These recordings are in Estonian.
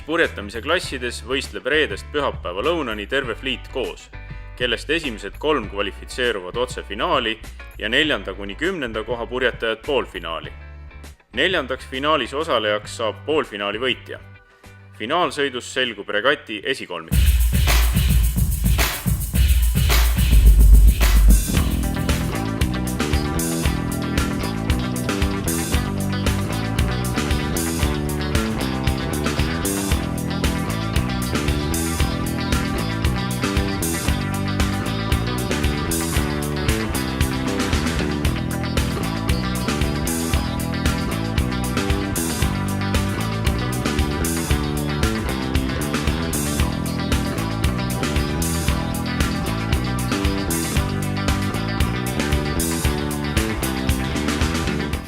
purjetamise klassides võistleb reedest pühapäeva lõunani terve fliit koos, kellest esimesed 3 kvalifitseeruvad otse finaali ja 4. kuni 10. koha purjetajad poolfinaali. 4. finaalis osalejaks saab poolfinaali võitja. Finaalsõidus selgub regati esikolmik.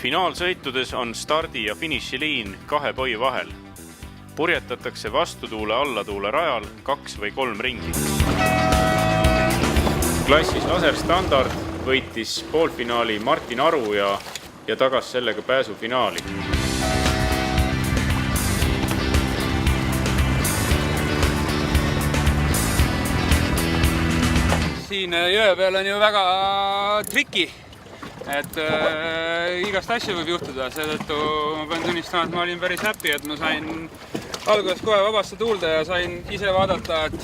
Finaalsõitudes on stardi- ja finišiliin 2 poi vahel. Purjetatakse vastutuule allatuule rajal 2 või 3 ringi. Klassis laserstandard võitis poolfinaali Martin Aru ja tagas sellega pääsu finaali. Siin jõe peal on ju väga triki. Igast asju võib juhtuda, seetõttu ma pean tunnistama, et ma olin päris happy, et ma sain alguses kohe vabasta tuulda ja sain ise vaadata, et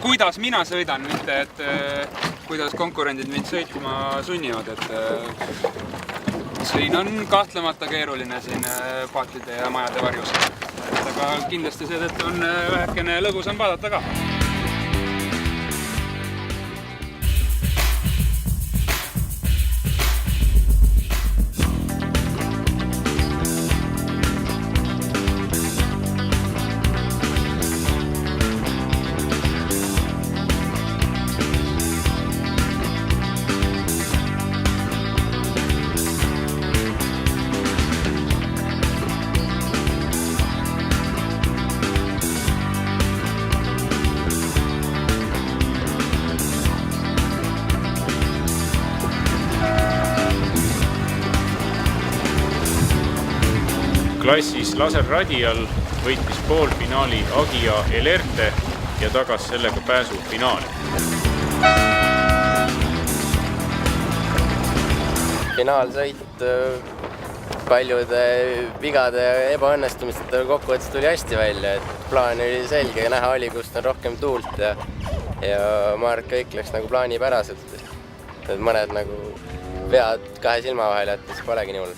kuidas mina sõidan, mitte et kuidas konkurendid mind sõitma sunnivad. Siin on kahtlemata keeruline siin paatide ja majade varjus, aga kindlasti seetõttu on vähekene lõbusam vaadata ka. Klassis laserradial võitis poolfinaali Agia Elerte ja tagas sellega pääsu finaali. Finaalsõit paljude vigade ja ebaõnnestumiste kokkuvõttes tuli hästi välja, et plaan oli selge ja näha oli, kust on rohkem tuult ja ma arvan, et kõik läks nagu plaanipäraselt. Mõned nagu vead 2 silma vahel jättes polegi nii hull.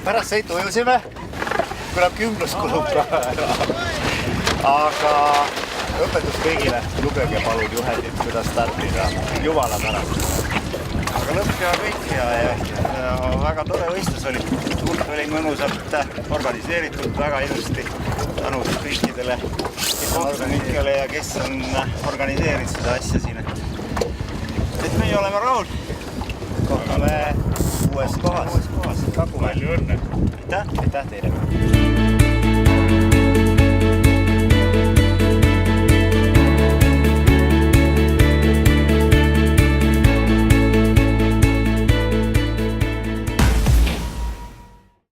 Pärast sõitu jõusime, küllap kümblus kulub ka ära. Aga õpetus kõigile, lugege palun juhendit, kuidas startida. Jumala pärast. Aga lõpp ja kõik ja väga tore võistlus oli. Tuult oli mõnusalt organiseeritud, väga ilusti. Tänu kõikidele organikele ja kes on organiseerinud seda asja siin. Et meie oleme rahul. Kohtame uues kohas. Palju õnne! Aitäh teile!